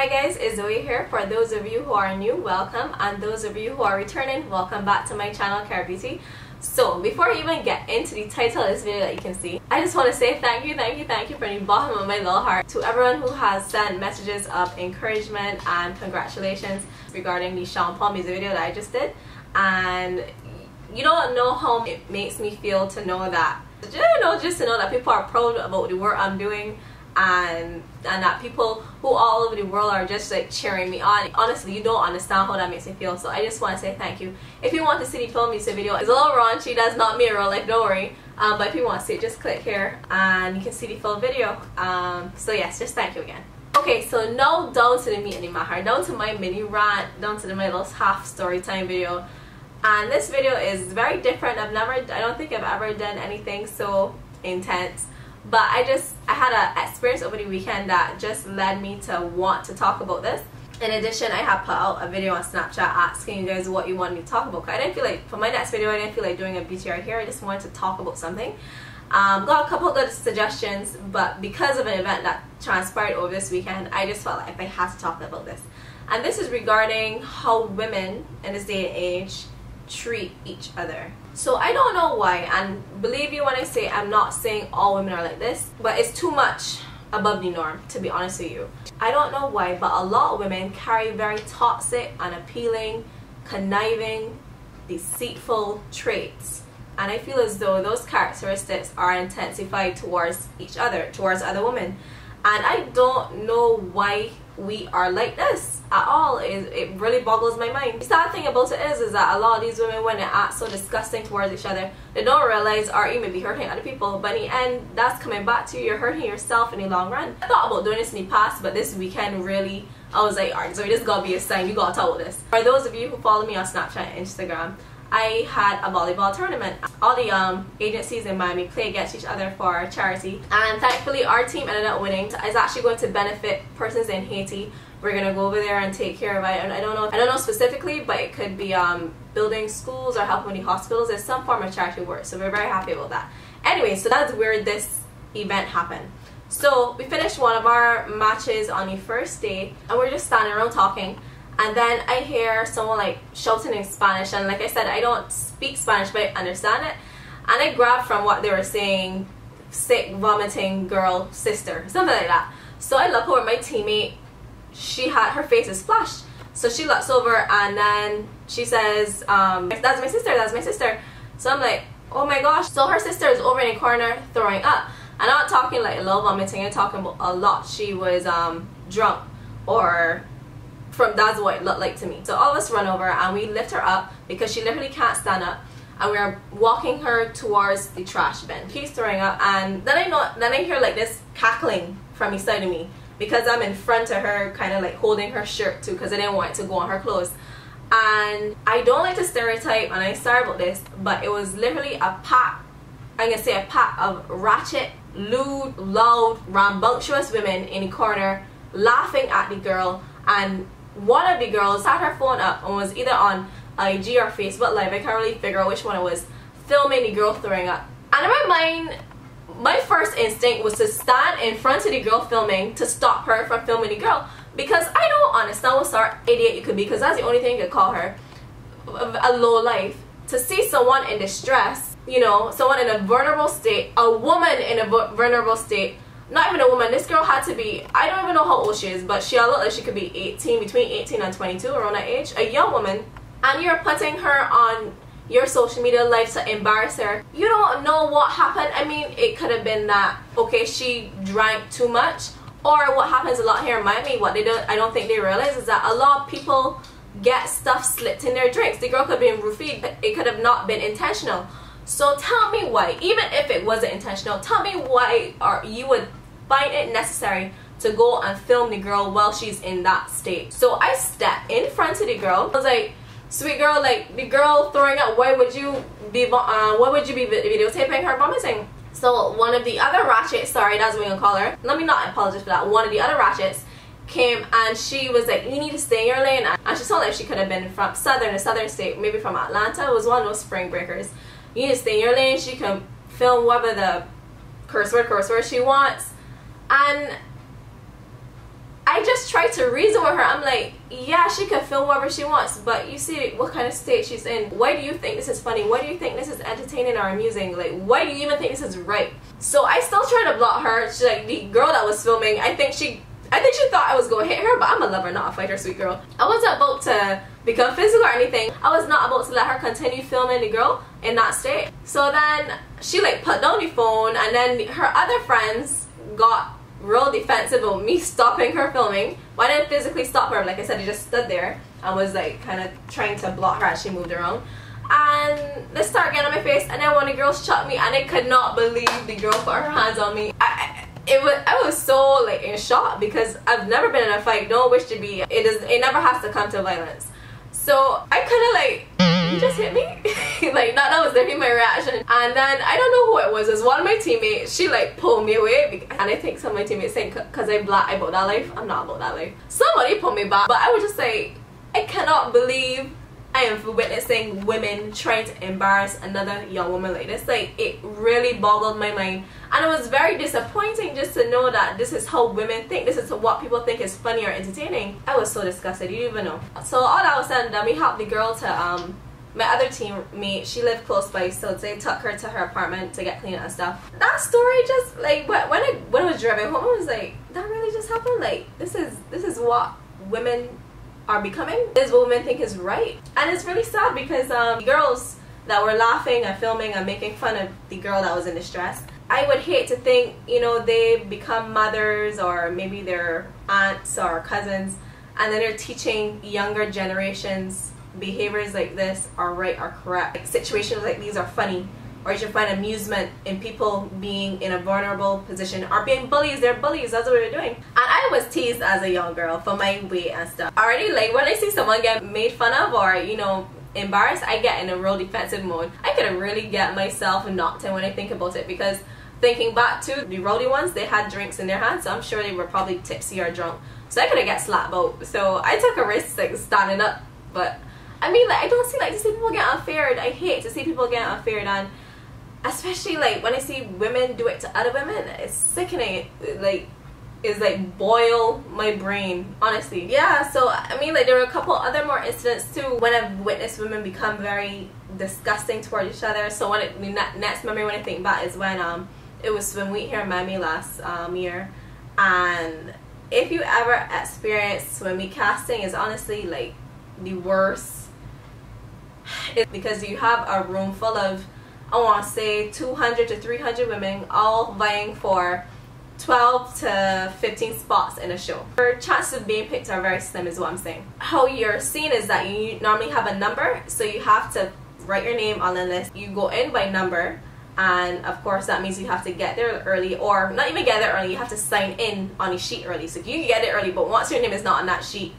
Hi guys, it's Zoe here. For those of you who are new, welcome, and those of you who are returning, welcome back to my channel, Care Beauty. So before I even get into the title of this video that you can see, I just want to say thank you from the bottom of my little heart to everyone who has sent messages of encouragement and congratulations regarding the Sean Paul music video that I just did. And you don't know how it makes me feel to know that, just to know that people are proud about the work I'm doing, and that people who all over the world are just like cheering me on. Honestly, you don't understand how that makes me feel, so I just want to say thank you. If you want to see the full music video, it's a little raunchy, that's not me in real life, don't worry, but if you want to see it, just click here and you can see the full video. So yes, just thank you again. Okay, so now down to the meat and the matter, down to my mini rant, down to my little half story time video. And this video is very different. I don't think I've ever done anything so intense. But I had an experience over the weekend that just led me to want to talk about this. In addition, I have put out a video on Snapchat asking you guys what you want me to talk about. I didn't feel like, for my next video, I didn't feel like doing a BTR here. I just wanted to talk about something. Got a couple of good suggestions, but because of an event that transpired over this weekend, I just felt like I had to talk about this. And this is regarding how women in this day and age treat each other. So I don't know why, and believe me when I say I'm not saying all women are like this, but it's too much above the norm, to be honest with you. I don't know why, but a lot of women carry very toxic, unappealing, conniving, deceitful traits, and I feel as though those characteristics are intensified towards each other, towards other women. And I don't know why we are like this at all. It really boggles my mind. The sad thing about it is that a lot of these women, when they act so disgusting towards each other, they don't realize, or you may be hurting other people, but in the end, that's coming back to you. You're hurting yourself in the long run. I thought about doing this in the past, but this weekend really, I was like, alright, so this gotta be a sign, you gotta talk about this. For those of you who follow me on Snapchat and Instagram, I had a volleyball tournament. All the agencies in Miami play against each other for charity, and thankfully our team ended up winning. It's actually going to benefit persons in Haiti. We're gonna go over there and take care of it. And I don't know specifically, but it could be building schools or helping with the hospitals. There's some form of charity work, so we're very happy about that. Anyway, so that's where this event happened. So we finished one of our matches on the first day, and we're just standing around talking. And then I hear someone like shouting in Spanish, and like I said, I don't speak Spanish, but I understand it. And I grabbed from what they were saying, sick, vomiting girl, sister, something like that. So I look over at my teammate, her face is flushed. So she looks over and then she says, that's my sister, that's my sister. So I'm like, oh my gosh. So her sister is over in the corner throwing up. And I'm not talking like a little vomiting, I'm talking about a lot. She was drunk, or that's what it looked like to me. So all of us run over and we lift her up because she literally can't stand up, and we're walking her towards the trash bin. She's throwing up, and then I hear like this cackling from beside of me because I'm in front of her, kind of like holding her shirt too, because I didn't want it to go on her clothes. And I don't like to stereotype, and I'm sorry about this, but it was literally a pack, I'm gonna say a pack of ratchet, lewd, loud, rambunctious women in the corner laughing at the girl. And one of the girls had her phone up and was either on IG or Facebook Live, I can't really figure out which one it was, filming the girl throwing up. And in my mind, my first instinct was to stand in front of the girl filming to stop her from filming the girl, because I don't understand what sort of idiot you could be, because that's the only thing you could call her, a low life. To see someone in distress, you know, someone in a vulnerable state, a woman in a vulnerable state. Not even a woman, this girl had to be, I don't even know how old she is, but she looked like she could be 18, between 18 and 22, around that age, a young woman, and you're putting her on your social media life to embarrass her. You don't know what happened. I mean, it could have been that, okay, she drank too much, or what happens a lot here in Miami, I don't think they realize is that a lot of people get stuff slipped in their drinks. The girl could have been roofied, but it could have not been intentional. So tell me why, even if it wasn't intentional, tell me why you would find it necessary to go and film the girl while she's in that state. So I stepped in front of the girl. I was like, sweet girl, like the girl throwing up, why would you be videotaping her vomiting? So one of the other ratchets, sorry, that's what we're gonna call her, let me not apologize for that, one of the other ratchets came and she was like, you need to stay in your lane. And she sounded like she could have been from a southern state, maybe from Atlanta. It was one of those spring breakers. You need to stay in your lane. She can film whatever the curse word she wants. And I just tried to reason with her. I'm like, yeah, she can film whatever she wants, but you see what kind of state she's in. Why do you think this is funny? Why do you think this is entertaining or amusing? Like, why do you even think this is right? So I still tried to block her. She's like, the girl that was filming, I think she thought I was going to hit her, but I'm a lover, not a fighter, sweet girl. I wasn't about to become physical or anything. I was not about to let her continue filming the girl in that state. So then she like put down the phone, and then her other friends got real defensive about me stopping her filming. Well, I didn't physically stop her. Like I said, I just stood there and was like kind of trying to block her as she moved around. And they started getting on my face, and then one of the girls shot me, and I could not believe the girl put her hands on me. I was so like in shock because I've never been in a fight, don't wish to be. It never has to come to violence. So I kind of like, you just hit me? Like that was definitely my reaction. And then I don't know who it was. It was one of my teammates. She like pulled me away, and I think some of my teammates think because I about that life. I'm not about that life. Somebody pulled me back, but I was just like, I cannot believe I am witnessing women trying to embarrass another young woman like this. Like, it really boggled my mind, and it was very disappointing just to know that this is how women think. This is what people think is funny or entertaining. I was so disgusted, you don't even know. So all that was said and done, we helped the girl to my other teammate. She lived close by, so they took her to her apartment to get clean and stuff. That story just like when I was driving home, I was like, that really just happened. Like, this is what women are becoming. This is what women think is right. And it's really sad because the girls that were laughing and filming and making fun of the girl that was in distress, I would hate to think, you know, they become mothers or maybe they're aunts or cousins, and then they're teaching younger generations behaviors like this are right or correct. Like, situations like these are funny, or you should find amusement in people being in a vulnerable position or being bullies. They're bullies, that's what they're doing. And I was teased as a young girl for my weight and stuff. Already, like, when I see someone get made fun of or, you know, embarrassed, I get in a real defensive mode. I could really get myself knocked in when I think about it, because thinking back to the rowdy ones, they had drinks in their hands, so I'm sure they were probably tipsy or drunk. So I could have get slapped out. So I took a risk like standing up. But I mean, like, I don't see like to see people get unfair. I hate to see people get unfair, and especially like when I see women do it to other women, it's sickening. It's like boil my brain, honestly. Yeah, so I mean, like, there were a couple other more incidents too when I've witnessed women become very disgusting toward each other. So the next memory when I think back is when it was swim week here in Miami last year, and if you ever experienced swim meet casting, is honestly like the worst. It's because you have a room full of, I want to say 200 to 300 women all vying for 12 to 15 spots in a show. Your chances of being picked are very slim, is what I'm saying. How you're seen is that you normally have a number, so you have to write your name on the list. You go in by number, and of course that means you have to get there early, or not even get there early, you have to sign in on the sheet early. So you can get there early, but once your name is not on that sheet,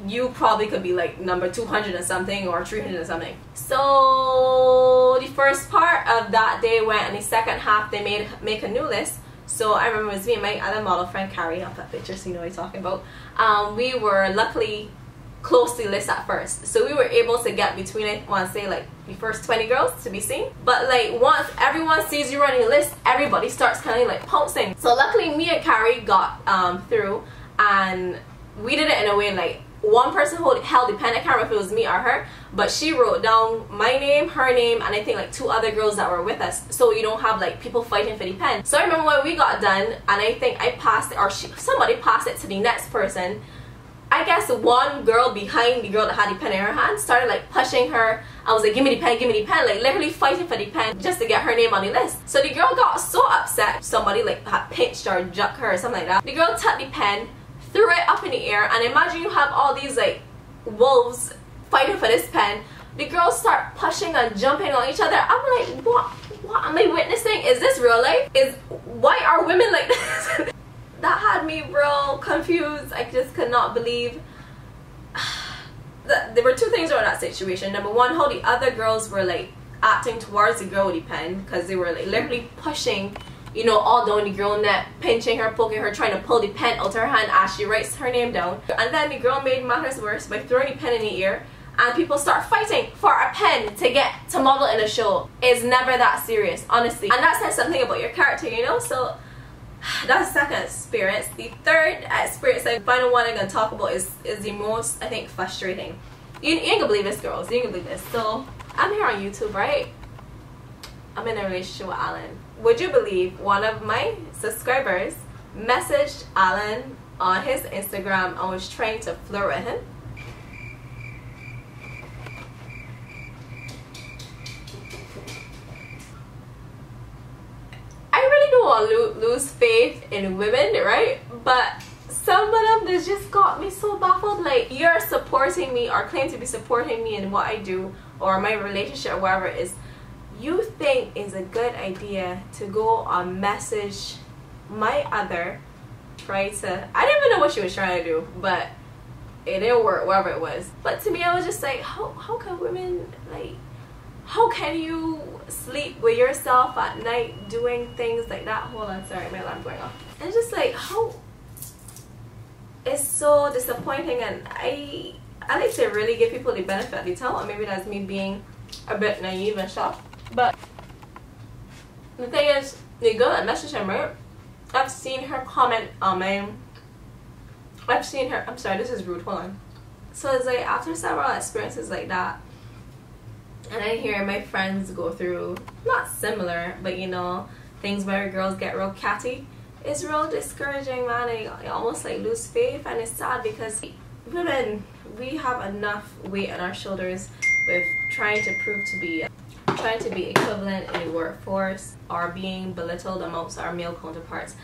you probably could be like number 200 and something or 300 and something. So the first part of that day went, and the second half they make a new list. So I remember it was me and my other model friend Carrie, I'll put pictures so you know what I'm talking about. We were luckily close to the list at first, so we were able to get between, I want to say, like the first 20 girls to be seen. But like once everyone sees you running the list, everybody starts kind of like pouncing. So luckily me and Carrie got through, and we did it in a way like one person held the pen. I can't remember if it was me or her, but she wrote down my name, her name, and I think like 2 other girls that were with us, so you don't have like people fighting for the pen. So I remember when we got done, and I think I passed it, or somebody passed it to the next person. I guess one girl behind the girl that had the pen in her hand started like pushing her. I was like, give me the pen, like literally fighting for the pen just to get her name on the list. So the girl got so upset, somebody like had pinched or jucked her or something like that. The girl took the pen, threw it up in the air, and imagine you have all these like wolves fighting for this pen. The girls start pushing and jumping on each other. I'm like, what am I witnessing? Is this real life? Why are women like this? That had me real confused. I just could not believe. There were 2 things about that situation. Number one, how the other girls were like acting towards the girl with the pen, because they were like literally pushing, you know, all down the girl neck, pinching her, poking her, trying to pull the pen out of her hand as she writes her name down. And then the girl made matters worse by throwing the pen in the air, and people start fighting for a pen to get to model in a show. It's never that serious, honestly. And that says something about your character, you know? So That's the second experience. The third experience, the final one I'm gonna talk about is the most, I think, frustrating. You ain't gonna believe this, girls. You ain't gonna believe this. So I'm here on YouTube, right? I'm in a relationship with Alan. Would you believe one of my subscribers messaged Alan on his Instagram and was trying to flirt with him? I really don't want to lose faith in women, right? But some of them, they just got me so baffled. Like, you're supporting me or claim to be supporting me in what I do or my relationship or whatever it is. You think it's a good idea to go and message my other, try to, I didn't even know what she was trying to do, but it didn't work, whatever it was. But to me, I was just like, how can women, like, how can you sleep with yourself at night doing things like that? Hold on, sorry, my alarm going off. And it's just like, how, it's so disappointing. And I like to really give people the benefit of the doubt, or maybe that's me being a bit naive and shocked. But the thing is, the girl that messaged him, right? I've seen her comment on mine. I've seen her, I'm sorry, this is rude, hold on. So it's like, after several experiences like that, and I hear my friends go through, not similar, but you know, things where girls get real catty, it's real discouraging, man. I almost like lose faith, and it's sad because women, we have enough weight on our shoulders with trying to prove to be equivalent in the workforce or being belittled amongst our male counterparts.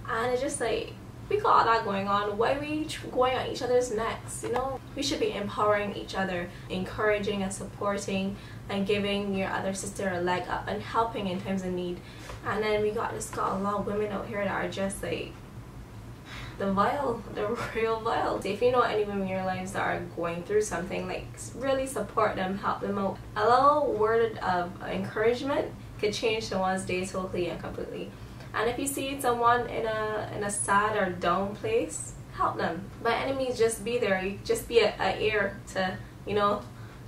And it's just like, we got all that going on. Why are we going on each other's necks? You know, we should be empowering each other, encouraging and supporting and giving your other sister a leg up and helping in times of need. And then we got a lot of women out here that are just like the real vile. If you know any women in your lives that are going through something, like, really support them, help them out. A little word of encouragement could change someone's day totally and completely. And if you see someone in a sad or down place, help them. By any means, just be there. You just be an ear to, you know,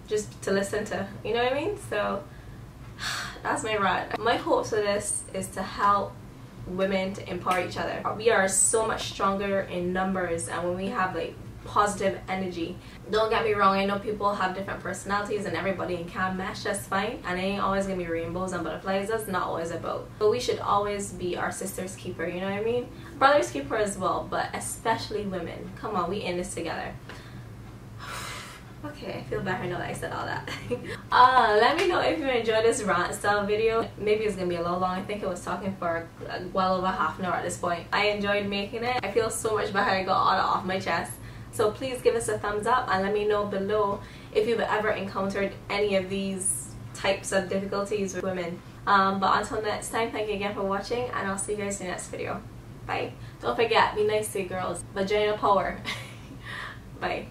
just to listen to. You know what I mean? So that's my rant. My hopes for this is to help women to empower each other. We are so much stronger in numbers, and when we have like positive energy. Don't get me wrong, I know people have different personalities and everybody can't mesh, that's fine, and it ain't always gonna be rainbows and butterflies. That's not always about, but we should always be our sister's keeper, you know what I mean? Brother's keeper as well, but especially women. Come on, we in this together. Okay, I feel better now that I said all that. Let me know if you enjoyed this rant style video. Maybe it's gonna be a little long. I think I was talking for well over half an hour at this point. I enjoyed making it. I feel so much better. I got all that off my chest. So please give us a thumbs up and let me know below if you've ever encountered any of these types of difficulties with women. But until next time, thank you again for watching, and I'll see you guys in the next video. Bye. Don't forget, be nice to your girls. Vaginal power. Bye.